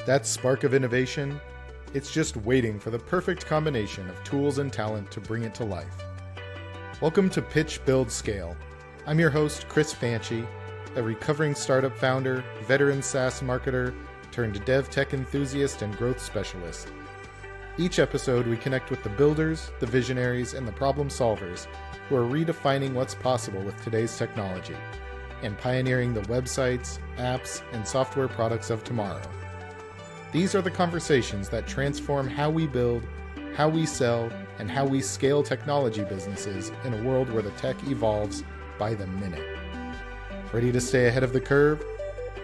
That spark of innovation, it's just waiting for the perfect combination of tools and talent to bring it to life. Welcome to Pitch, Build, Scale. I'm your host, Chris Fanchi, a recovering startup founder, veteran SaaS marketer, turned dev tech enthusiast and growth specialist. Each episode, we connect with the builders, the visionaries, and the problem solvers who are redefining what's possible with today's technology and pioneering the websites, apps, and software products of tomorrow. These are the conversations that transform how we build, how we sell, and how we scale technology businesses in a world where the tech evolves by the minute. Ready to stay ahead of the curve?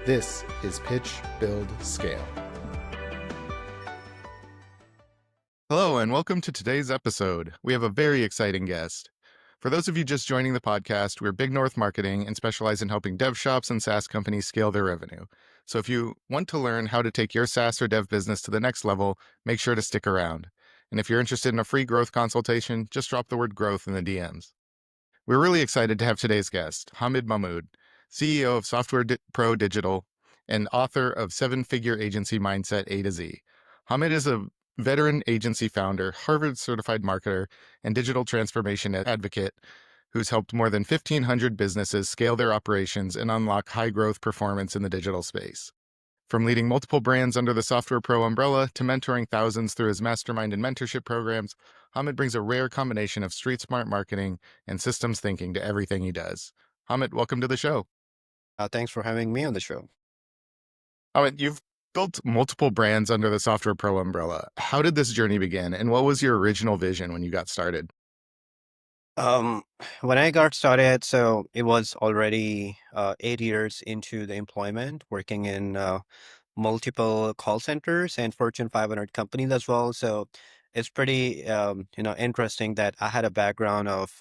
This is Pitch, Build, Scale. Hello, and welcome to today's episode. We have a very exciting guest. For those of you just joining the podcast, we're Big North Marketing and specialize in helping dev shops and SaaS companies scale their revenue. So if you want to learn how to take your SaaS or dev business to the next level, make sure to stick around. And if you're interested in a free growth consultation, just drop the word growth in the DMs. We're really excited to have today's guest, Hamid Mahmood, CEO of Software Pro Digital and author of Seven-Figure Agency Mindset A to Z. Hamid is a veteran agency founder, Harvard-certified marketer, and digital transformation advocate who's helped more than 1,500 businesses scale their operations and unlock high-growth performance in the digital space. From leading multiple brands under the Software Pro umbrella to mentoring thousands through his mastermind and mentorship programs, Hamid brings a rare combination of street-smart marketing and systems thinking to everything he does. Hamid, welcome to the show. Thanks for having me on the show. Hamid, you've built multiple brands under the Software Pro umbrella. How did this journey begin, and what was your original vision when you got started? Um, when I got started, so it was already 8 years into the employment, working in multiple call centers and Fortune 500 companies as well. So it's pretty, interesting that I had a background of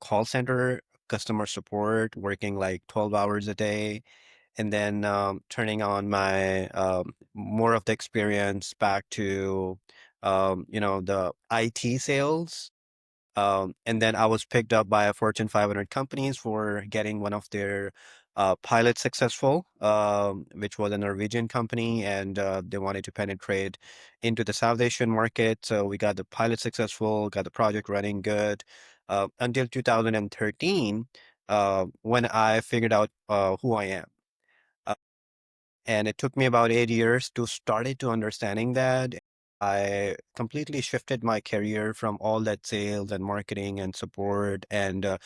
call center customer support, working like 12 hours a day, and then turning on my more of the experience back to the IT sales. And then I was picked up by a Fortune 500 companies for getting one of their pilots successful, which was a Norwegian company, and they wanted to penetrate into the South Asian market. So we got the pilot successful, got the project running good until 2013, when I figured out who I am. Uh, and it took me about 8 years to started to understanding that. I completely shifted my career from all that sales and marketing and support and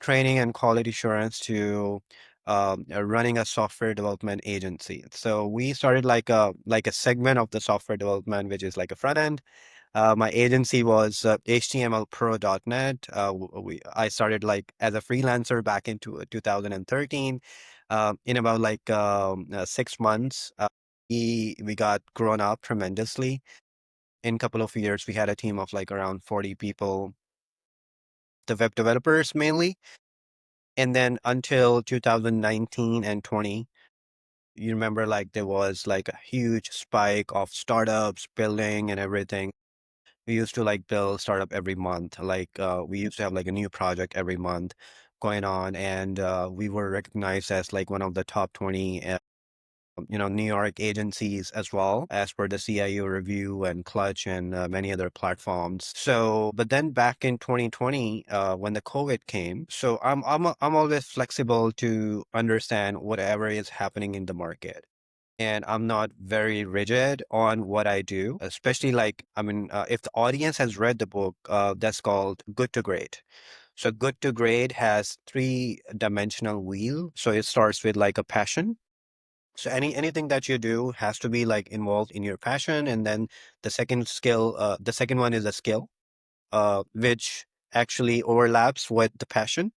training and quality assurance to running a software development agency. So we started like a segment of the software development, which is like a front end. My agency was HTMLpro.net. I started like as a freelancer back into 2013. In about 6 months, we got grown up tremendously. In a couple of years, we had a team of like around 40 people, the web developers mainly. And then until 2019 and 20, you remember like there was like a huge spike of startups building and everything. We used to like build startup every month. We used to have like a new project every month going on, and we were recognized as like one of the top 20 New York agencies as well, as per the CIO review and Clutch and many other platforms. So, but then back in 2020, when the COVID came, so I'm always flexible to understand whatever is happening in the market. And I'm not very rigid on what I do, especially if the audience has read the book, that's called Good to Great. So Good to Great has three-dimensional wheel. So it starts with like a passion. So anything that you do has to be like involved in your passion. And then the second one is a skill, which actually overlaps with the passion.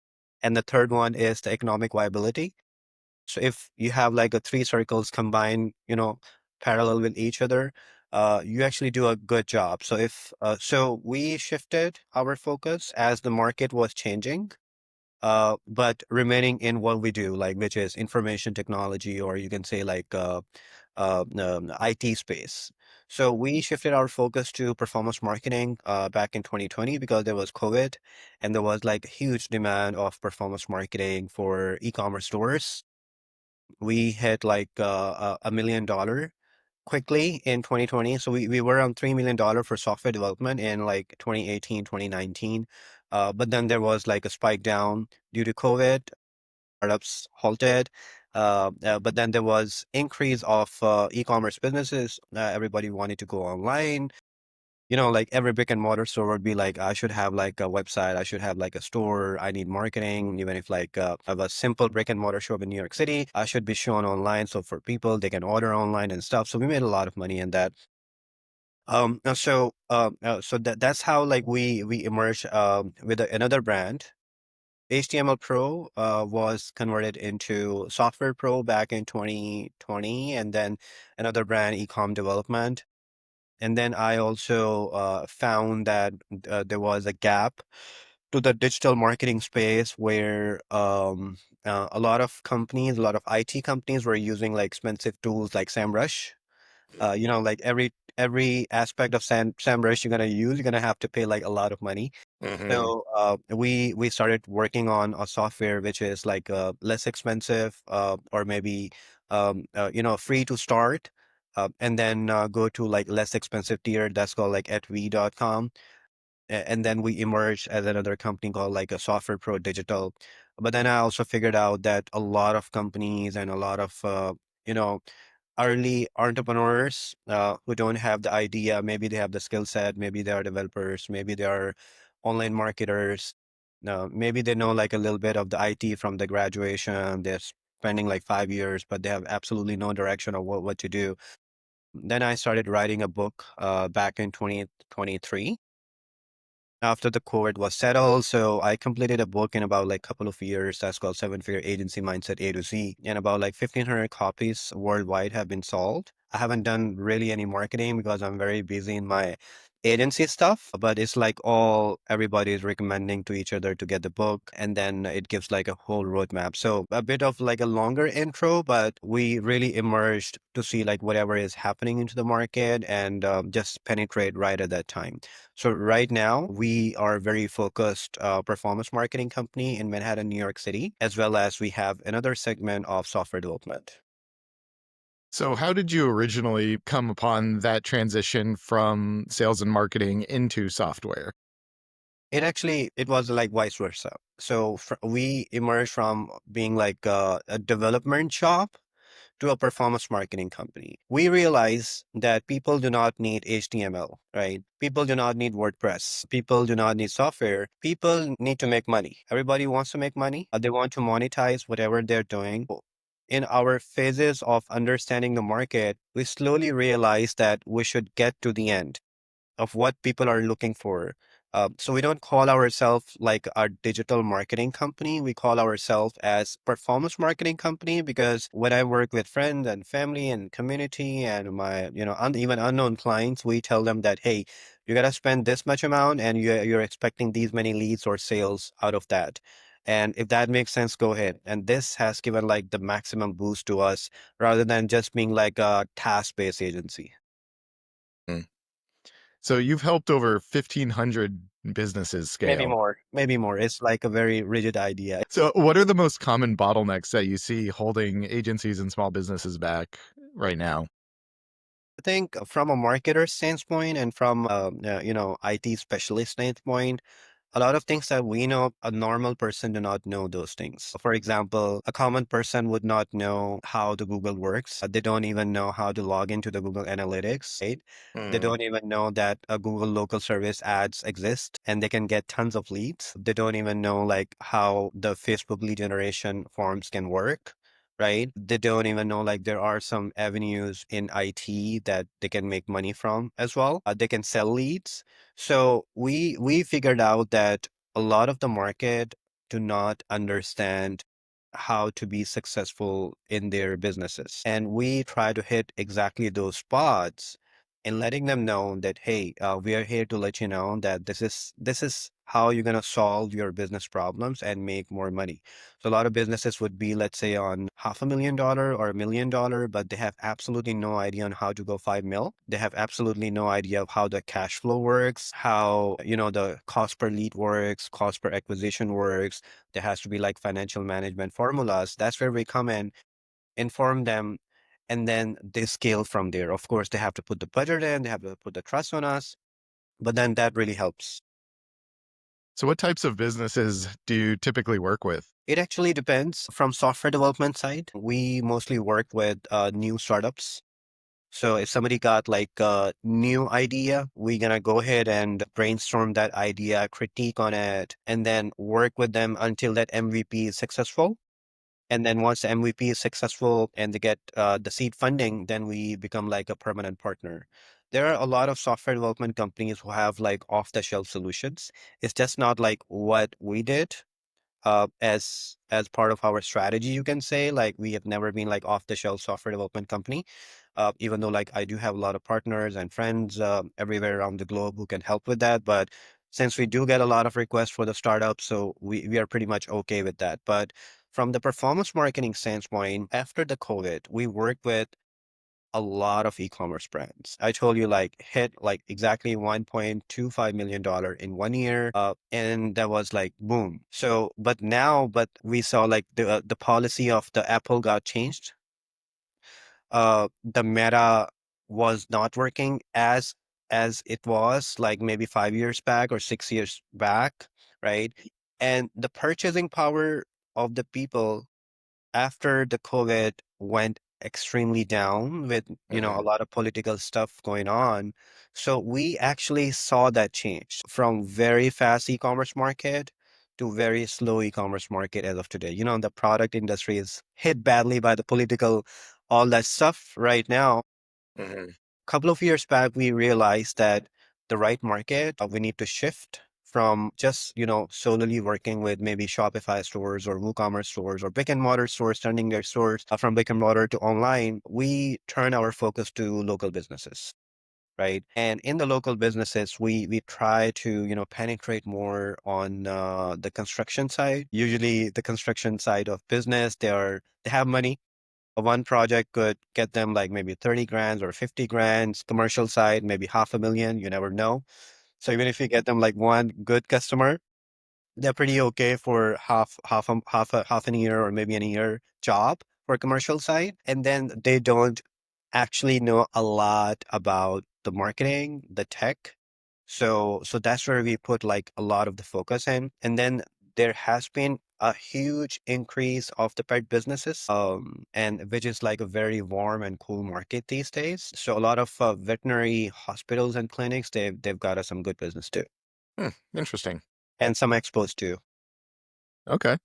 And the third one is the economic viability. So if you have like a three circles combined, parallel with each other, you actually do a good job. So we shifted our focus as the market was changing, but remaining in what we do, like which is information technology, or you can say IT space. So we shifted our focus to performance marketing back in 2020 because there was COVID, and there was like huge demand of performance marketing for e-commerce stores. We hit like $1 million quickly in 2020. So we were on $3 million for software development in like 2018, 2019. But then there was like a spike down due to COVID. Startups halted. But then there was increase of e-commerce businesses. Everybody wanted to go online. Like every brick and mortar store would be like, I should have like a website, I should have like a store, I need marketing. Even if like I have a simple brick and mortar shop in New York City, I should be shown online. So for people, they can order online and stuff. So we made a lot of money in that. So that's how like we emerged with another brand. HTML Pro was converted into Software Pro back in 2020, and then another brand, Ecom Development. And then I also found that there was a gap to the digital marketing space where a lot of companies, a lot of IT companies were using like expensive tools like SEMrush. Like every aspect of SEMrush you're gonna use, you're gonna have to pay like a lot of money. Hmm. So we started working on a software which is like less expensive, or maybe free to start, and then go to like less expensive tier that's called like at v.com. And then we emerged as another company called like a Software Pro Digital. But then I also figured out that a lot of companies and a lot of you know early entrepreneurs who don't have the idea, maybe they have the skill set, maybe they are developers, maybe they are online marketers, maybe they know like a little bit of the IT from the graduation, they're spending like 5 years, but they have absolutely no direction of what to do. Then I started writing a book back in 2023 after the COVID was settled. So I completed a book in about like couple of years that's called Seven Figure Agency Mindset A to Z. And about like 1,500 copies worldwide have been sold. I haven't done really any marketing because I'm very busy in my agency stuff, but it's like all everybody is recommending to each other to get the book. And then it gives like a whole roadmap. So a bit of like a longer intro, but we really emerged to see like whatever is happening into the market and just penetrate right at that time. So right now we are very focused performance marketing company in Manhattan, New York City, as well as we have another segment of software development. So, how did you originally come upon that transition from sales and marketing into software? It was like vice versa. So we emerged from being like a development shop to a performance marketing company. We realize that people do not need HTML, right? People do not need WordPress. People do not need software. People need to make money. Everybody wants to make money. They want to monetize whatever they're doing. In our phases of understanding the market, we slowly realize that we should get to the end of what people are looking for. So we don't call ourselves like a digital marketing company. We call ourselves as performance marketing company because when I work with friends and family and community and my, even unknown clients, we tell them that, hey, you got to spend this much amount and you're expecting these many leads or sales out of that. And if that makes sense, go ahead. And this has given like the maximum boost to us rather than just being like a task-based agency. Mm. So, you've helped over 1,500 businesses Maybe scale. more, maybe more. It's like a very rigid idea. So, what are the most common bottlenecks that you see holding agencies and small businesses back right now? I think from a marketer standpoint and from IT specialist standpoint, a lot of things that we know, a normal person do not know those things. For example, a common person would not know how the Google works. They don't even know how to log into the Google Analytics, right? They Mm. don't even know that a Google local service ads exist and they can get tons of leads. They don't even know like how the Facebook lead generation forms can work. Right? They don't even know like there are some avenues in IT that they can make money from as well. They can sell leads, so we figured out that a lot of the market do not understand how to be successful in their businesses. And we try to hit exactly those spots and letting them know that, hey, we are here to let you know that this is how you're gonna solve your business problems and make more money. So a lot of businesses would be, let's say, on $500,000 or $1 million, but they have absolutely no idea on how to go 5 mil. They have absolutely no idea of how the cash flow works, how, the cost per lead works, cost per acquisition works. There has to be like financial management formulas. That's where we come in, inform them, and then they scale from there. Of course, they have to put the budget in, they have to put the trust on us, but then that really helps. So, what types of businesses do you typically work with? It actually depends. From software development side, we mostly work with new startups. So if somebody got like a new idea, we're gonna go ahead and brainstorm that idea, critique on it, and then work with them until that MVP is successful. And then once the MVP is successful and they get the seed funding, then we become like a permanent partner. There are a lot of software development companies who have like off-the-shelf solutions. It's just not like what we did as part of our strategy, you can say. Like we have never been like off the shelf software development company, even though like I do have a lot of partners and friends everywhere around the globe who can help with that. But since we do get a lot of requests for the startup, so we are pretty much okay with that. But from the performance marketing standpoint, after the COVID, we worked with a lot of e-commerce brands. I told you like hit like exactly $1.25 million in 1 year. And that was like boom. So, but we saw like the policy of the Apple got changed. The meta was not working as it was like maybe 5 years back or 6 years back, right? And the purchasing power of the people after the COVID went extremely down with, a Mhm. lot of political stuff going on. So we actually saw that change from very fast e-commerce market to very slow e-commerce market as of today. The product industry is hit badly by the political, all that stuff right now. Mhm. Couple of years back, we realized that the right market, we need to shift from just, solely working with maybe Shopify stores or WooCommerce stores or brick and mortar stores, turning their stores from brick and mortar to online. We turn our focus to local businesses. Right. And in the local businesses, we try to, penetrate more on the construction side. Usually the construction side of business, they have money. One project could get them like maybe 30 grand or 50 grand. Commercial side, maybe 500,000. You never know. So even if you get them like one good customer, they're pretty okay for half a year or maybe a year job for commercial side. And then they don't actually know a lot about the marketing, the tech. So that's where we put like a lot of the focus in. And then there has been a huge increase of the pet businesses, and which is like a very warm and cool market these days. So a lot of veterinary hospitals and clinics, they've got us some good business too, Hmm, interesting. and some expos too. Okay.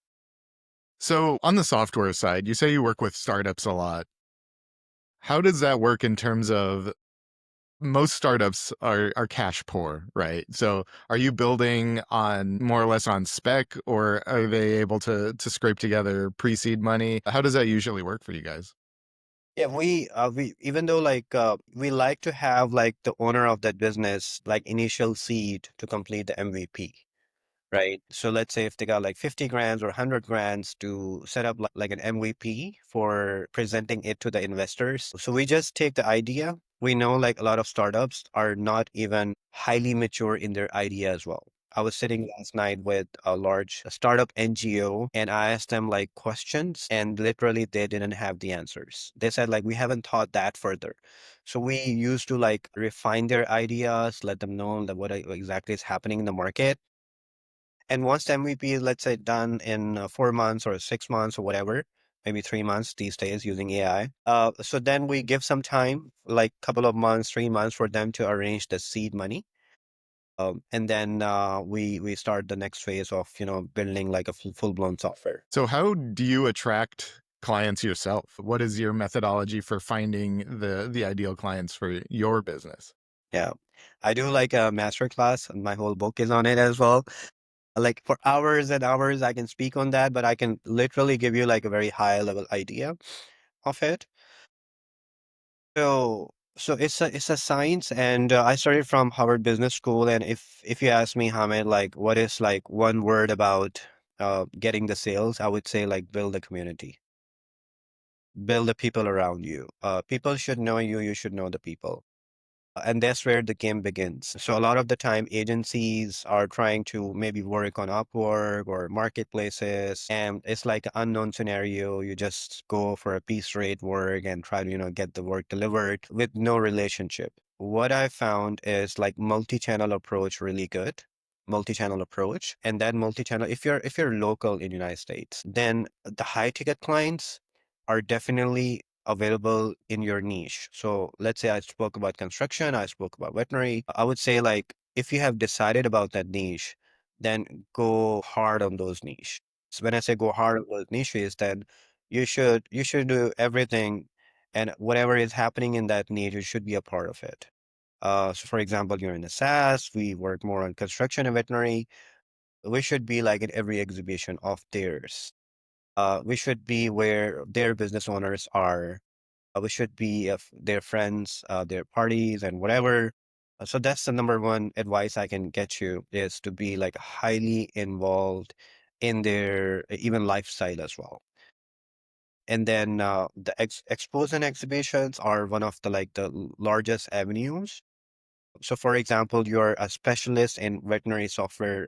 So, on the software side, you say you work with startups a lot. How does that work in terms of most startups are cash poor, right? So, are you building on more or less on spec, or are they able to scrape together pre-seed money? How does that usually work for you guys? Yeah, we even though like we like to have like the owner of that business like initial seed to complete the MVP. Right. So let's say if they got like 50 grands or 100 grands to set up like an MVP for presenting it to the investors. So we just take the idea. We know like a lot of startups are not even highly mature in their idea as well. I was sitting last night with a large startup NGO and I asked them like questions and literally they didn't have the answers. They said like, we haven't thought that further. So we used to like refine their ideas, let them know that what exactly is happening in the market. And once the MVP is, let's say, done in 4 months or 6 months or whatever, maybe 3 months these days using AI. So then we give some time, like couple of months, 3 months for them to arrange the seed money. And then we start the next phase of, building like a full blown software. So, how do you attract clients yourself? What is your methodology for finding the ideal clients for your business? Yeah. I do like a master class and my whole book is on it as well. Like for hours and hours, I can speak on that, but I can literally give you like a very high level idea of it. So it's a science, and I started from Harvard Business School. And if you ask me, Hamid, like what is like one word about getting the sales, I would say like build a community, build the people around you. People should know you. You should know the people. And that's where the game begins. So a lot of the time, agencies are trying to maybe work on Upwork or marketplaces, and it's like an unknown scenario. You just go for a piece rate work and try to, get the work delivered with no relationship. What I found is like multi-channel approach really good. Multi-channel approach. And that multi-channel, if you're local in United States, then the high ticket clients are definitely available in your niche. So let's say I spoke about construction, I spoke about veterinary. I would say like if you have decided about that niche, then go hard on those niche. So when I say go hard on those niches, then you should do everything and whatever is happening in that niche, you should be a part of it. So for example, you're in the SaaS, we work more on construction and veterinary. We should be like in every exhibition of theirs. We should be where their business owners are. We should be of their friends, their parties, and whatever. So that's the number one advice I can get you is to be like highly involved in their even lifestyle as well. And then the expos and exhibitions are one of the like the largest avenues. So, for example, you're a specialist in veterinary software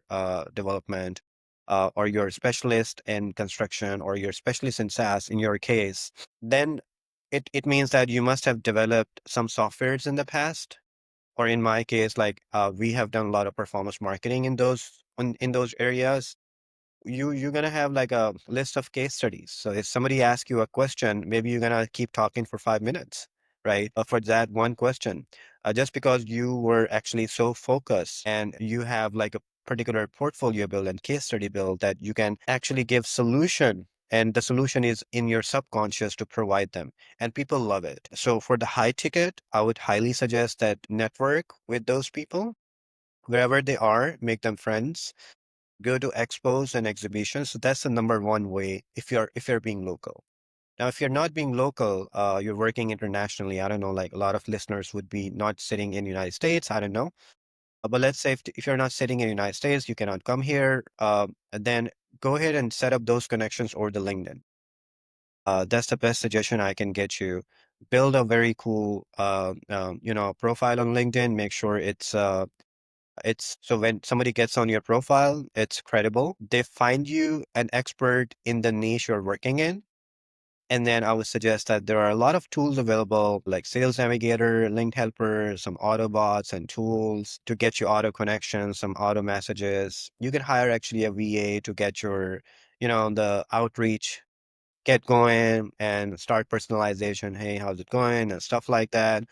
development, or you're a specialist in construction, or you're a specialist in SaaS in your case, then it means that you must have developed some softwares in the past. Or in my case, like we have done a lot of performance marketing in those areas. You're gonna have like a list of case studies. So if somebody asks you a question, maybe you're gonna keep talking for 5 minutes, right? For that one question, just because you were actually so focused and you have like a particular portfolio build and case study build that you can actually give solution. And the solution is in your subconscious to provide them. And people love it. So for the high ticket, I would highly suggest that network with those people wherever they are, make them friends, go to expos and exhibitions. So that's the number one way if you're being local. Now, if you're not being local, you're working internationally. I don't know, like a lot of listeners would be not sitting in the United States. I don't know. But let's say if you're not sitting in the United States, you cannot come here. Then go ahead and set up those connections over the LinkedIn. That's the best suggestion I can get you. Build a very cool, profile on LinkedIn. Make sure it's so when somebody gets on your profile, it's credible. They find you an expert in the niche you're working in. And then I would suggest that there are a lot of tools available like Sales Navigator, Link Helper, some auto bots and tools to get you auto connections, some auto messages. You can hire actually a VA to get your, the outreach get going and start personalization. Hey, how's it going? And stuff like that.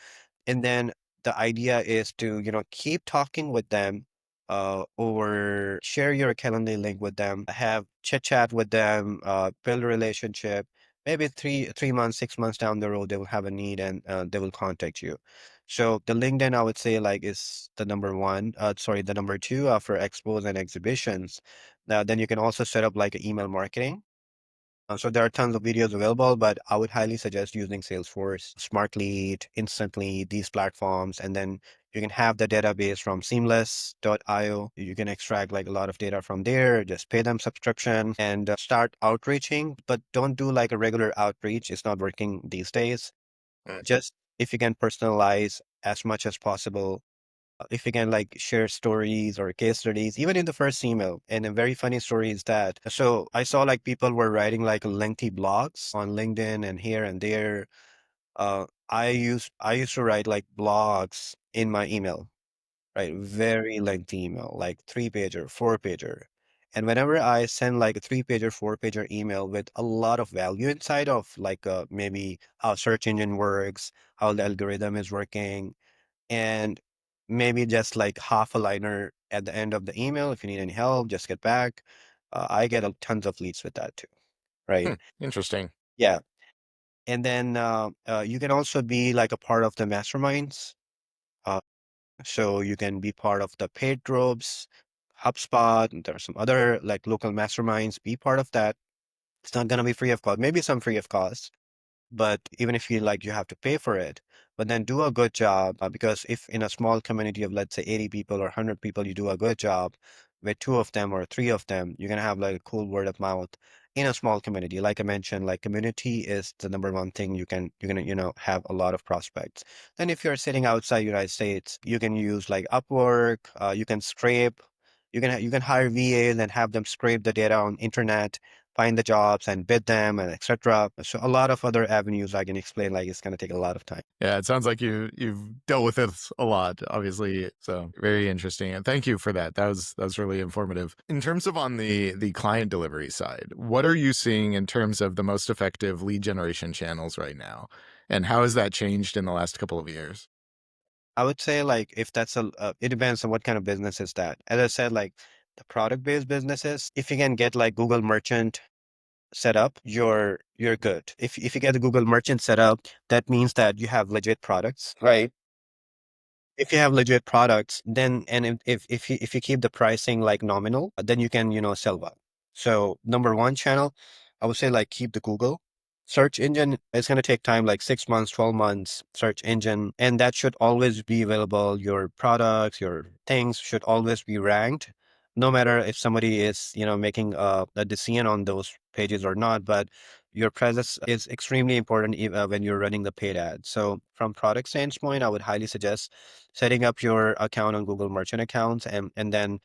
And then the idea is to, keep talking with them, or share your calendar link with them, have chit chat with them, build a relationship. Maybe 3 months, 6 months down the road, they will have a need and they will contact you. So the LinkedIn, I would say, like is the number one. Sorry, the number two for expos and exhibitions. Now, then you can also set up like email marketing. So there are tons of videos available, but I would highly suggest using Salesforce, Smartlead, Instantly, these platforms, and then you can have the database from seamless.io. You can extract like a lot of data from there, just pay them subscription and start outreaching, but don't do like a regular outreach. It's not working these days. Just if you can personalize as much as possible, if you can like share stories or case studies, even in the first email. And a very funny story is that, so I saw like people were writing like lengthy blogs on LinkedIn and here and there. I used to write like blogs in my email, right? Very lengthy email, like 3 pager, 4 pager. And whenever I send like a 3 pager, 4 pager email with a lot of value inside of like maybe how search engine works, how the algorithm is working, and maybe just like half a liner at the end of the email. If you need any help, just get back. I get tons of leads with that too, right? Hmm, interesting. Yeah. And then you can also be like a part of the masterminds. Uh, so you can be part of the paid groups, HubSpot, and there are some other like local masterminds. Be part of that. It's not going to be free of cost, maybe some free of cost, but even if you like, you have to pay for it. But then do a good job, because if in a small community of let's say 80 people or 100 people, you do a good job, with two of them or three of them, you're gonna have like a cool word of mouth in a small community. Like I mentioned, like community is the number one thing you're gonna, have a lot of prospects. Then if you're sitting outside United States, you can use like Upwork, you can scrape, you can hire VAs and have them scrape the data on internet, find the jobs and bid them and etc. So a lot of other avenues I can explain, like it's gonna take a lot of time. Yeah, it sounds like you've dealt with this a lot, obviously. So very interesting, and thank you for that. That was really informative. In terms of on the client delivery side, what are you seeing in terms of the most effective lead generation channels right now, and how has that changed in the last couple of years? I would say like if that's it depends on what kind of business is that. As I said, like the product-based businesses, if you can get like Google Merchant set up, you're good. If you get the Google Merchant set up, that means that you have legit products, right? If you have legit products, then and if you keep the pricing like nominal, then you can sell well. So number one channel, I would say like keep the Google search engine. It's going to take time, like 6 months, 12 months search engine, and that should always be available. Your products, your things should always be ranked, no matter if somebody is making a decision on those pages or not. But your presence is extremely important when you're running the paid ads. So from product standpoint, I would highly suggest setting up your account on Google Merchant accounts and then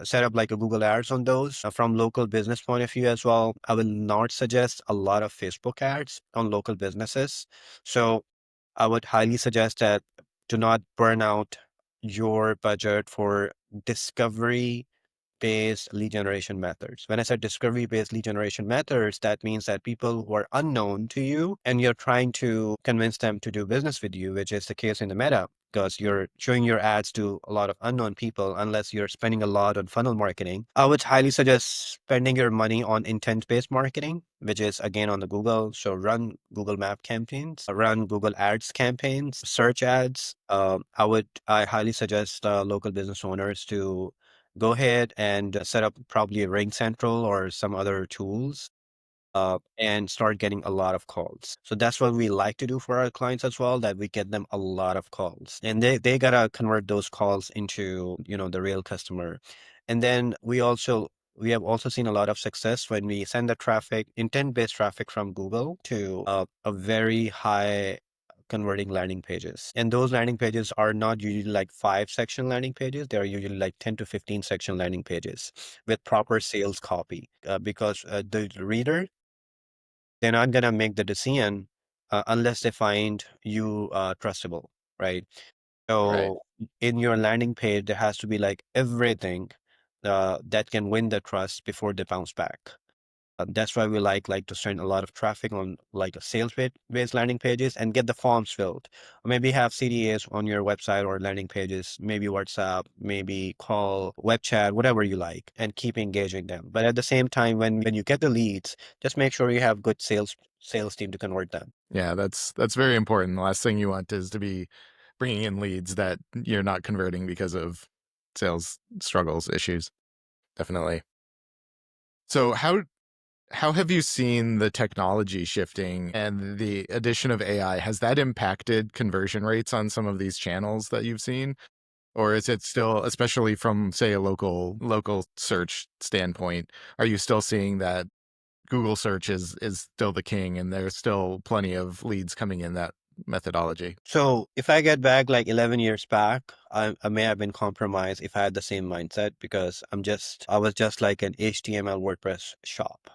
set up like a Google Ads on those. From local business point of view as well, I will not suggest a lot of Facebook ads on local businesses. So I would highly suggest that do not burn out your budget for discovery based lead generation methods. When I said discovery based lead generation methods, that means that people who are unknown to you and you're trying to convince them to do business with you, which is the case in the meta, because you're showing your ads to a lot of unknown people unless you're spending a lot on funnel marketing. I would highly suggest spending your money on intent based marketing, which is again on the Google. So run Google Map campaigns, run Google Ads campaigns, search ads. I highly suggest local business owners to go ahead and set up probably a Ring Central or some other tools and start getting a lot of calls. So that's what we like to do for our clients as well, that we get them a lot of calls. And they gotta convert those calls into, the real customer. And then we have also seen a lot of success when we send the traffic, intent-based traffic from Google to a very high converting landing pages. And those landing pages are not usually like 5 section landing pages. They are usually like 10 to 15 section landing pages with proper sales copy because the reader, they're not going to make the decision unless they find you trustable, right? Right. So in your landing page, there has to be like everything that can win the trust before they bounce back. That's why we like to send a lot of traffic on like a based landing pages and get the forms filled. Or maybe have CDAs on your website or landing pages, maybe WhatsApp, maybe call, web chat, whatever you like, and keep engaging them. But at the same time, when you get the leads, just make sure you have good sales team to convert them. Yeah, that's very important. The last thing you want is to be bringing in leads that you're not converting because of sales struggles, issues. Definitely. So how have you seen the technology shifting and the addition of AI? Has that impacted conversion rates on some of these channels that you've seen? Or is it still, especially from, say, a local search standpoint, are you still seeing that Google search is still the king and there's still plenty of leads coming in that methodology? So if I get back like 11 years back, I may have been compromised if I had the same mindset because I was just like an HTML WordPress shop.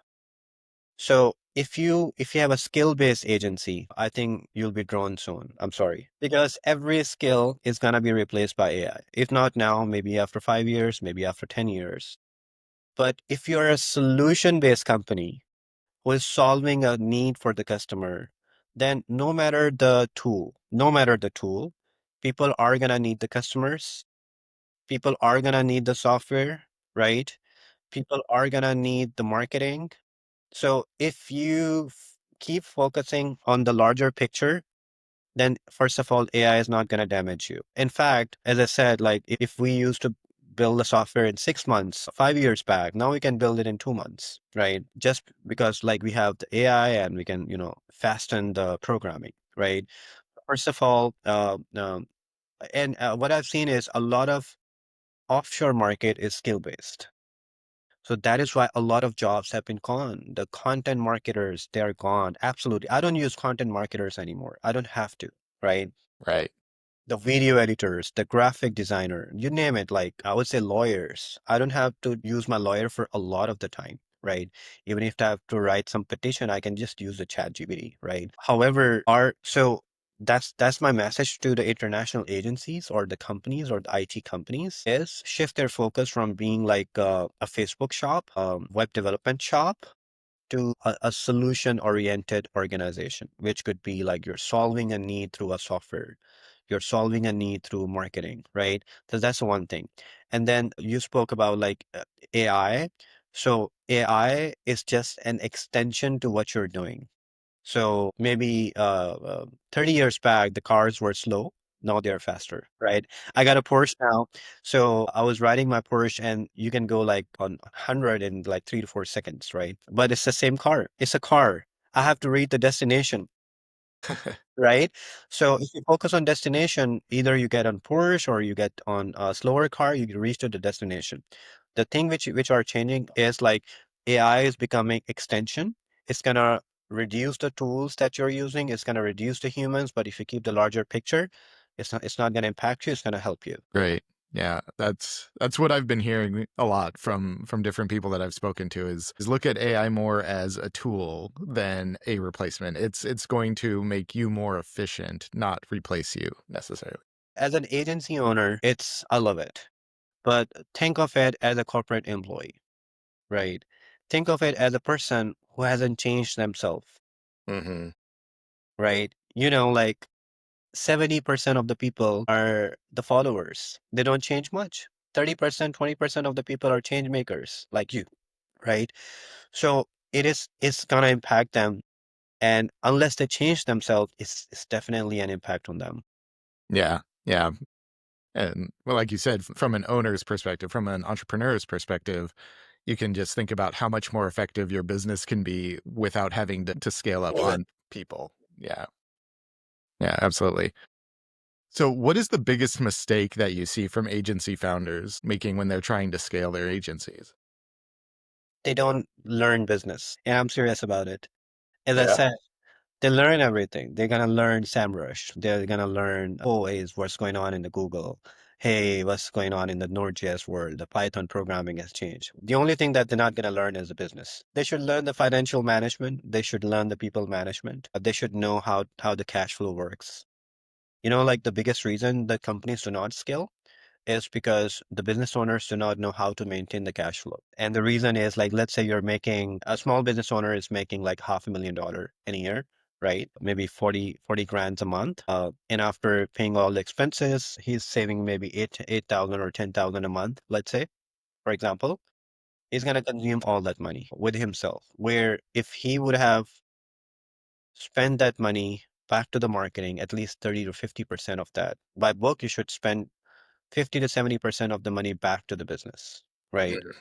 So if you have a skill-based agency, I think you'll be drawn soon. I'm sorry. Because every skill is gonna be replaced by AI. If not now, maybe after 5 years, maybe after 10 years. But if you're a solution-based company who is solving a need for the customer, then no matter the tool, people are gonna need the customers, people are gonna need the software, right? People are gonna need the marketing. So if you keep focusing on the larger picture, then first of all, AI is not going to damage you. In fact, as I said, like if we used to build the software in 6 months, 5 years back, now we can build it in 2 months, right? Just because like we have the AI and we can, fasten the programming, right? First of all, and what I've seen is a lot of offshore market is skill based. So that is why a lot of jobs have been gone. The content marketers, they're gone. Absolutely. I don't use content marketers anymore. I don't have to, right? Right. The video editors, the graphic designer, you name it, like I would say lawyers. I don't have to use my lawyer for a lot of the time, right? Even if I have to write some petition, I can just use the chat GPT, right? However, that's my message to the international agencies or the companies or the IT companies is shift their focus from being like a Facebook shop, web development shop to a solution oriented organization, which could be like you're solving a need through a software, you're solving a need through marketing, right? So that's the one thing. And then you spoke about like AI. So AI is just an extension to what you're doing. So maybe 30 years back, the cars were slow. Now they're faster, right? I got a Porsche now. So I was riding my Porsche and you can go like on 100 in like 3 to 4 seconds, right? But it's the same car. It's a car. I have to read the destination, right? So if you focus on destination, either you get on Porsche or you get on a slower car, you can reach to the destination. The thing which are changing is like AI is becoming extension. It's gonna reduce the tools that you're using. It's gonna reduce the humans, but if you keep the larger picture, it's not gonna impact you. It's gonna help you. Great. Yeah, that's what I've been hearing a lot from different people that I've spoken to is look at AI more as a tool than a replacement. It's going to make you more efficient, not replace you necessarily. As an agency owner, I love it. But think of it as a corporate employee, right? Think of it as a person who hasn't changed themselves, Hmm. right? Like 70% of the people are the followers. They don't change much. 30%, 20% of the people are change makers like you, right? So it's gonna impact them. And unless they change themselves, it's definitely an impact on them. Yeah. Yeah. And well, like you said, from an owner's perspective, from an entrepreneur's perspective, you can just think about how much more effective your business can be without having to scale up on people. Yeah. Yeah, absolutely. So, what is the biggest mistake that you see from agency founders making when they're trying to scale their agencies? They don't learn business. And I'm serious about it. As I Yeah. said, they learn everything. They're gonna learn SAMrush. They're gonna learn always what's going on in the Google. Hey, what's going on in the Node.js world? The Python programming has changed. The only thing that they're not gonna learn is the business. They should learn the financial management. They should learn the people management. They should know how the cash flow works. Like the biggest reason that companies do not scale is because the business owners do not know how to maintain the cash flow. And the reason is like, let's say a small business owner is making like $500,000 in a year, right? Maybe 40 grand a month. And after paying all the expenses, he's saving maybe 8,000 or 10,000 a month, let's say, for example. He's going to consume all that money with himself. Where if he would have spent that money back to the marketing, at least 30 to 50% of that. By book, you should spend 50 to 70% of the money back to the business, right? Mhm.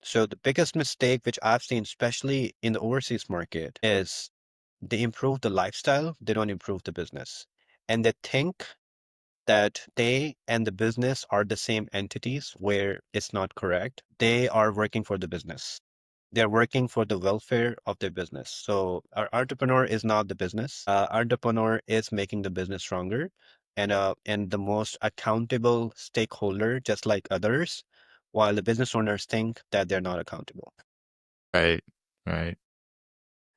So the biggest mistake which I've seen, especially in the overseas market, is they improve the lifestyle, they don't improve the business. And they think that they and the business are the same entities where it's not correct. They are working for the business. They're working for the welfare of their business. So our entrepreneur is not the business. Entrepreneur is making the business stronger and the most accountable stakeholder, just like others, while the business owners think that they're not accountable. Right. Right.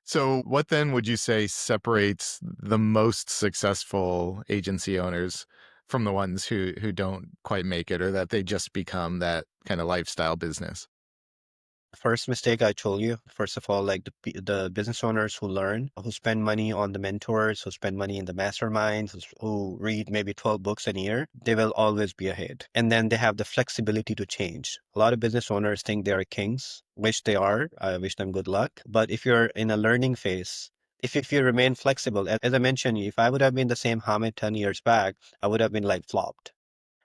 So, what then would you say separates the most successful agency owners from the ones who don't quite make it or that they just become that kind of lifestyle business? First mistake I told you, first of all, like the business owners who learn, who spend money on the mentors, who spend money in the masterminds, who read maybe 12 books a year, they will always be ahead. And then they have the flexibility to change. A lot of business owners think they are kings, which they are. I wish them good luck. But if you're in a learning phase, if you remain flexible, as I mentioned, if I would have been the same Hamid 10 years back, I would have been like flopped,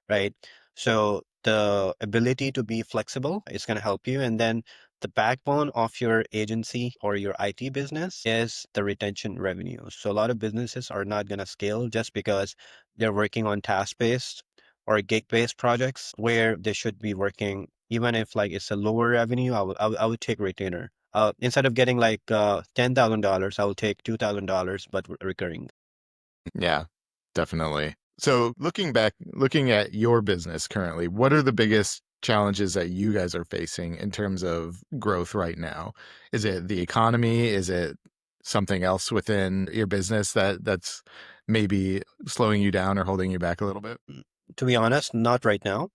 right? So the ability to be flexible is going to help you. And then the backbone of your agency or your IT business is the retention revenue. So a lot of businesses are not going to scale just because they're working on task based or gig-based projects where they should be working, even if like it's a lower revenue, I would take retainer. Instead of getting like $10,000, I will take $2,000, but recurring. Yeah, definitely. So looking at your business currently, what are the biggest challenges that you guys are facing in terms of growth right now? Is it the economy? Is it something else within your business that's maybe slowing you down or holding you back a little bit? To be honest, not right now.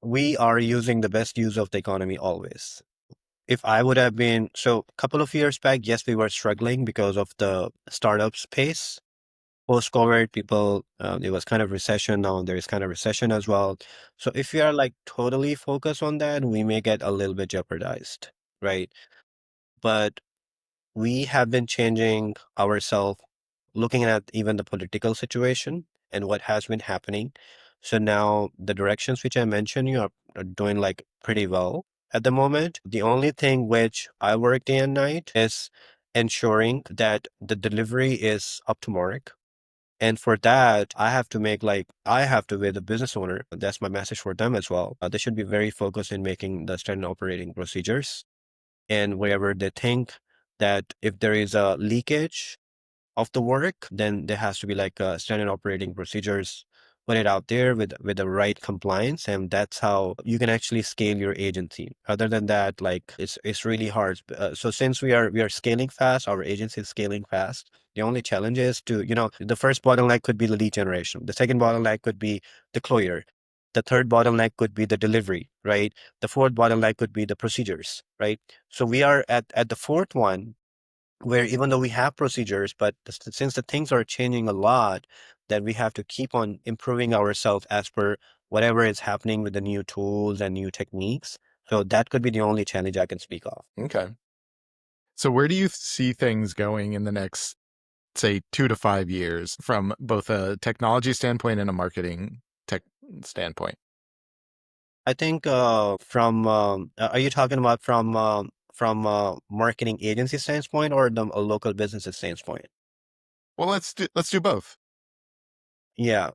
We are using the best use of the economy always. If I would have been, so a couple of years back, yes, we were struggling because of the startups pace. Post-COVID, people, it was kind of recession. Now there is kind of recession as well. So if we are like totally focused on that, we may get a little bit jeopardized, right? But we have been changing ourselves, looking at even the political situation and what has been happening. So now the directions which I mentioned, you are doing like pretty well at the moment. The only thing which I work day and night is ensuring that the delivery is up to mark. And for that, I have to make like, I have to be the business owner. That's my message for them as well. They should be very focused in making the standard operating procedures. And wherever they think that if there is a leakage of the work, then there has to be like a standard operating procedures, put it out there with the right compliance, and that's how you can actually scale your agency. Other than that, like it's really hard. So since we are scaling fast, our agency is scaling fast. The only challenge is to, the first bottleneck could be the lead generation. The second bottleneck could be the closure. The third bottleneck could be the delivery, right? The fourth bottleneck could be the procedures, right? So we are at the fourth one, where even though we have procedures, but since the things are changing a lot, that we have to keep on improving ourselves as per whatever is happening with the new tools and new techniques. So that could be the only challenge I can speak of. Okay. So where do you see things going in the next, say, 2 to 5 years from both a technology standpoint and a marketing tech standpoint? I think from are you talking about from marketing agency standpoint or the a local business standpoint? Well, let's do both. Yeah.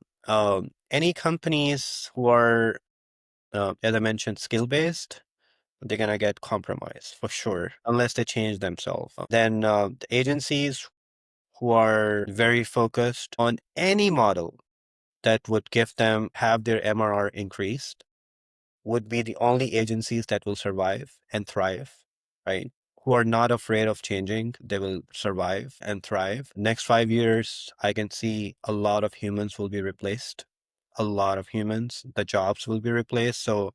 Any companies who are, as I mentioned, skill based, they're gonna get compromised for sure unless they change themselves. Then the agencies who are very focused on any model that would give them have their MRR increased would be the only agencies that will survive and thrive, right? Who are not afraid of changing, they will survive and thrive. Next 5 years, I can see a lot of humans will be replaced. A lot of humans, the jobs will be replaced. So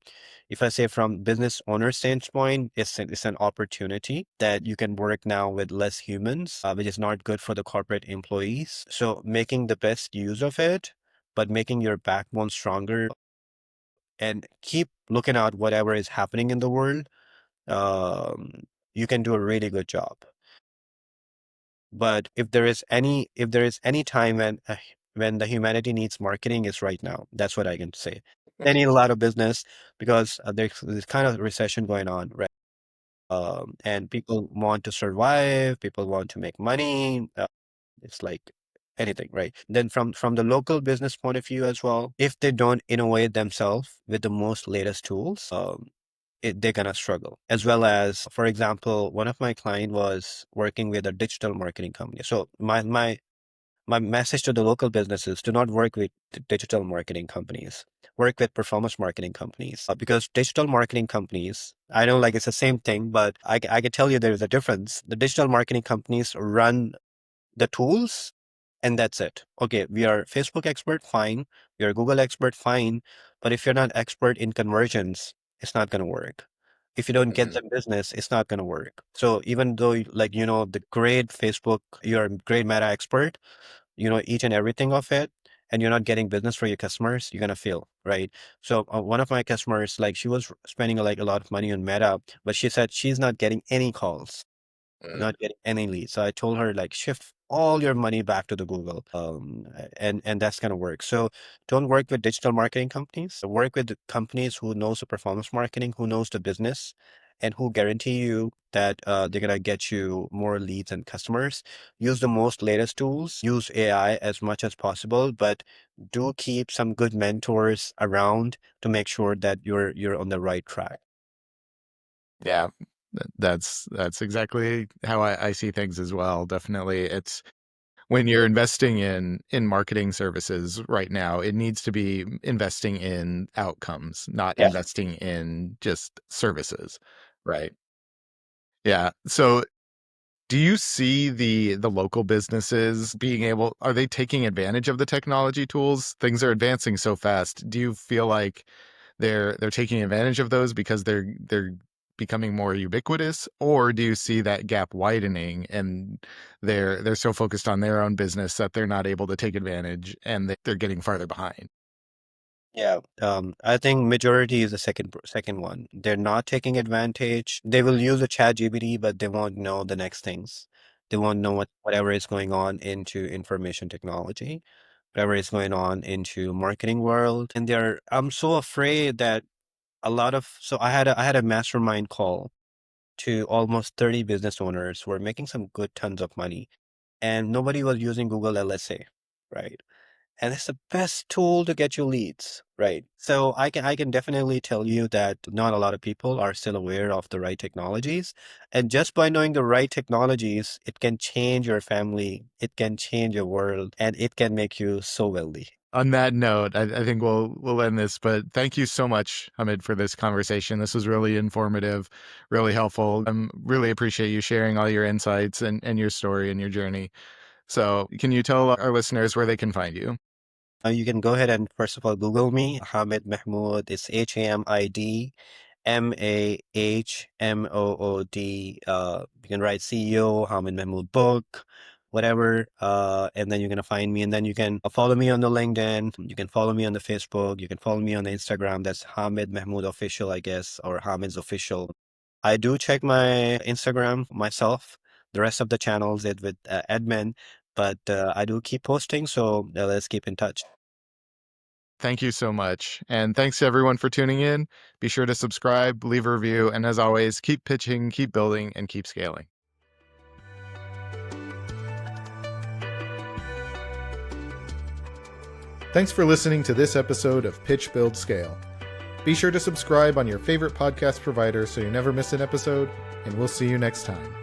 if I say from business owner standpoint, it's an opportunity that you can work now with less humans, which is not good for the corporate employees. So making the best use of it, but making your backbone stronger and keep looking at whatever is happening in the world, um, you can do a really good job. But if there is any time when the humanity needs marketing, is right now. That's what I can say. They need a lot of business because there's kind of recession going on, right? And people want to survive. People want to make money. It's like anything, right? Then from the local business point of view as well, if they don't innovate themselves with the most latest tools, they're gonna struggle. As well as, for example, one of my client was working with a digital marketing company. So my message to the local businesses: do not work with digital marketing companies. Work with performance marketing companies, because digital marketing companies, I know like it's the same thing, but I can tell you there is a difference. The digital marketing companies run the tools, and that's it. Okay, we are Facebook expert, fine. We are Google expert, fine. But if you're not expert in conversions, it's not going to work. If you don't get Mhm. the business, it's not going to work. So even though like, the great Facebook, you're a great meta expert, each and everything of it, and you're not getting business for your customers, you're going to fail, right? So one of my customers, like she was spending like a lot of money on meta, but she said she's not getting any calls, Mm. not getting any leads. So I told her like shift all your money back to the Google, and that's gonna work. So don't work with digital marketing companies. Work with the companies who knows the performance marketing, who knows the business, and who guarantee you that they're gonna get you more leads and customers. Use the most latest tools, use AI as much as possible, but do keep some good mentors around to make sure that you're on the right track. Yeah, that's exactly how I see things as well. Definitely, it's when you're investing in marketing services right now, it needs to be investing in outcomes, not Yeah. investing in just services, right? Yeah. So do you see the local businesses being able are they taking advantage of the technology tools? Things are advancing so fast. Do you feel like they're taking advantage of those because they're becoming more ubiquitous, or do you see that gap widening and they're so focused on their own business that they're not able to take advantage and they're getting farther behind? Yeah, I think majority is the second one. They're not taking advantage. They will use the chat GPT, but they won't know the next things. They won't know whatever is going on into information technology, whatever is going on into marketing world. And I'm so afraid that so I had a mastermind call to almost 30 business owners who are making some good tons of money, and nobody was using Google LSA, right? And it's the best tool to get you leads, right? So I can definitely tell you that not a lot of people are still aware of the right technologies. And just by knowing the right technologies, it can change your family, it can change your world, and it can make you so wealthy. On that note, I think we'll end this, but thank you so much, Hamid, for this conversation. This was really informative, really helpful. I really appreciate you sharing all your insights and your story and your journey. So, can you tell our listeners where they can find you? You can go ahead and first of all Google me, Hamid Mahmood. It's HAMID MAHMOOD. You can write CEO, Hamid Mahmood book, whatever. And then you're gonna find me, and then you can follow me on the LinkedIn. You can follow me on the Facebook. You can follow me on the Instagram. That's Hamid Mahmood official, I guess, or Hamid's official. I do check my Instagram myself. The rest of the channels it with admin, but I do keep posting. So let's keep in touch. Thank you so much. And thanks to everyone for tuning in. Be sure to subscribe, leave a review, and as always, keep pitching, keep building, and keep scaling. Thanks for listening to this episode of Pitch, Build, Scale. Be sure to subscribe on your favorite podcast provider so you never miss an episode, and we'll see you next time.